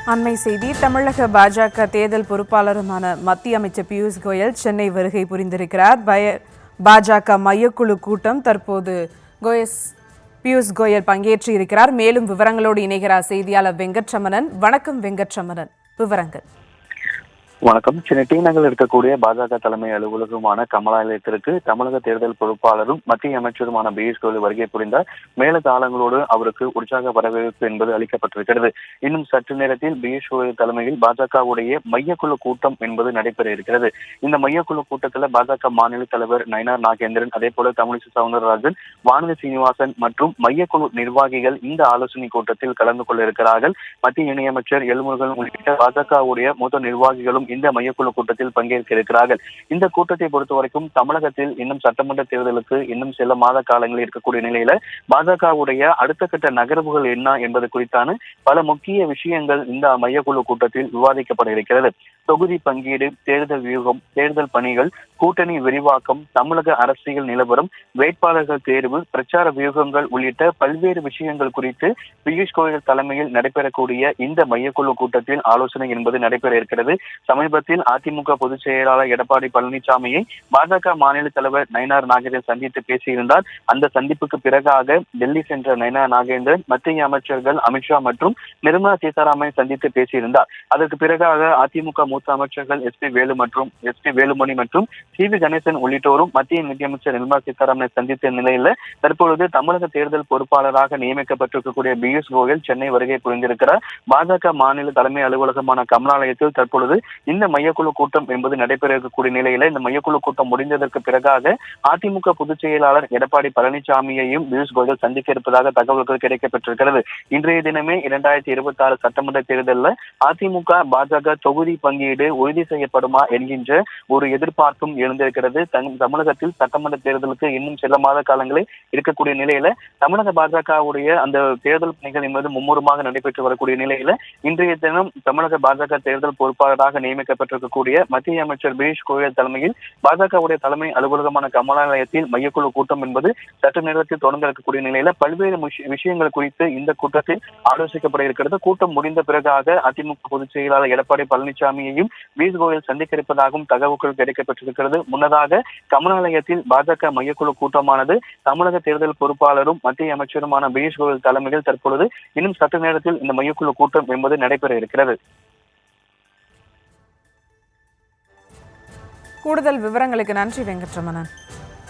அண்மை செய்தி. தமிழக பாஜக தேர்தல் பொறுப்பாளருமான மத்திய அமைச்சர் பியூஷ் கோயல் சென்னை வருகை புரிந்திருக்கிறார். பாஜக மையக்குழு கூட்டம் தற்போது பியூஷ் கோயல் பங்கேற்று இருக்கிறார். மேலும் விவரங்களோடு இணைகிறார் செய்தியாளர் வெங்கட்ரமணன். வணக்கம் வெங்கட்ரமணன், விவரங்கள். வணக்கம். சென்னை டி நகரில் இருக்கக்கூடிய பாஜக தலைமை அலுவலகமான கமலாலயத்திற்கு தமிழக தேர்தல் பொறுப்பாளரும் மத்திய அமைச்சருமான பியூஷ் கோயல் வருகை புரிந்தார். மேலதாளங்களோடு அவருக்கு உற்சாக வரவேற்பு என்பது அளிக்கப்பட்டிருக்கிறது. இன்னும் சற்று நேரத்தில் பியூஷ் கோயல் தலைமையில் பாஜகவுடைய மையக்குழு கூட்டம் என்பது நடைபெற இருக்கிறது. இந்த மையக்குழு கூட்டத்தில் பாஜக மாநில தலைவர் நயினார் நாகேந்திரன், அதே போல தமிழிசை சவுந்தரராஜன், வானதி சீனிவாசன் மற்றும் மையக்குழு நிர்வாகிகள் இந்த ஆலோசனை கூட்டத்தில் கலந்து கொள்ள இருக்கிறார்கள். மத்திய இணையமைச்சர் எல்முருகன் உள்ளிட்ட பாஜகவுடைய மூத்த நிர்வாகிகளும் இந்த மையக்குழு கூட்டத்தில் பங்கேற்க இருக்கிறார்கள். இந்த கூட்டத்தை பொறுத்தவரைக்கும் தமிழகத்தில் இன்னும் சட்டமன்ற தேர்தலுக்கு இன்னும் சில மாத காலங்களில் இருக்கக்கூடிய நிலையில பாஜகவுடைய அடுத்த கட்ட நகர்வுகள் என்ன என்பது குறித்தான பல முக்கிய விஷயங்கள் இந்த மையக்குழு கூட்டத்தில் விவாதிக்கப்பட இருக்கிறது. தொகுதி பங்கீடு, தேர்தல் வியூகம், தேர்தல் பணிகள், கூட்டணி விரிவாக்கம், தமிழக அரசியல் நிலவரம், வேட்பாளர்கள் தேர்வு, பிரச்சார வியூகங்கள் உள்ளிட்ட பல்வேறு விஷயங்கள் குறித்து பியூஷ் கோயல் தலைமையில் நடைபெறக்கூடிய இந்த மையக்குழு கூட்டத்தில் ஆலோசனை என்பது நடைபெற இருக்கிறது. சமீபத்தில் அதிமுக பொதுச் செயலாளர் எடப்பாடி பழனிசாமியை பாஜக மாநில தலைவர் நயினார் நாகேந்திரன் சந்தித்து பேசியிருந்தார். அந்த சந்திப்புக்கு பிறகாக டெல்லி சென்ற நயினார் நாகேந்திரன் மத்திய அமைச்சர்கள் அமித்ஷா மற்றும் நிர்மலா சீதாராமனை சந்தித்து பேசியிருந்தார். அதற்கு பிறகாக அதிமுக மூத்த அமைச்சர்கள் எஸ் பி வேலுமணி மற்றும் சி வி கணேசன் உள்ளிட்டோரும் மத்திய நிதியமைச்சர் நிர்மலா சீதாராமனை சந்தித்த நிலையில தற்பொழுது தமிழக தேர்தல் பொறுப்பாளராக நியமிக்கப்பட்டிருக்கக்கூடிய பியூஷ் கோயல் சென்னை வருகை புரிந்திருக்கிறார். பாஜக மாநில தலைமை அலுவலகமான கமலாலயத்தில் தற்பொழுது இந்த மையக்குழு கூட்டம் என்பது நடைபெற இருக்கக்கூடிய நிலையில இந்த மையக்குழு கூட்டம் முடிந்ததற்கு பிறகாக அதிமுக பொதுச் செயலாளர் எடப்பாடி பழனிசாமியையும் பியூஷ் கோயல் சந்திக்க இருப்பதாக தகவல்கள் கிடைக்கப்பட்டிருக்கிறது. இன்றைய தினமே 2026 சட்டமன்ற தேர்தலில் அதிமுக பாஜக தொகுதி பங்கீடு உறுதி செய்யப்படுமா என்கின்ற ஒரு எதிர்பார்ப்பும் எழுந்திருக்கிறது. தமிழகத்தில் சட்டமன்ற தேர்தலுக்கு இன்னும் சில மாத காலங்களே இருக்கக்கூடிய நிலையில தமிழக பாஜகவுடைய அந்த தேர்தல் பணிகள் என்பது மும்முரமாக நடைபெற்று வரக்கூடிய நிலையில இன்றைய தினம் தமிழக பாஜக தேர்தல் பொறுப்பாளராக நியமிக்கப்பட்டிருக்கக்கூடிய மத்திய அமைச்சர் பியூஷ் கோயல் தலைமையில் பாஜகவுடைய தலைமை அலுவலகமான கமலாலயத்தில் மையக்குழு கூட்டம் என்பது சற்று நேரத்தில் தொடர்ந்து இருக்கக்கூடிய நிலையில பல்வேறு விஷயங்கள் குறித்து இந்த கூட்டத்தில் ஆலோசிக்கப்பட இருக்கிறது. கூட்டம் முடிந்த பிறகாக அதிமுக பொதுச் செயலாளர் எடப்பாடி பழனிசாமியையும் பியூஷ் கோயல் சந்திக்க இருப்பதாகவும் தகவல்கள் கிடைக்கப்பட்டிருக்கிறது. முன்னதாக கமலாலயத்தில் பாஜக மையக்குழு கூட்டமானது தமிழக தேர்தல் பொறுப்பாளரும் மத்திய அமைச்சருமான பியூஷ் கோயல் தலைமையில் தற்பொழுது இன்னும் சற்று நேரத்தில் இந்த மையக்குழு கூட்டம் என்பது நடைபெற இருக்கிறது. கூடுதல் விவரங்களுக்கு நன்றி வெங்கட்ரமணன்.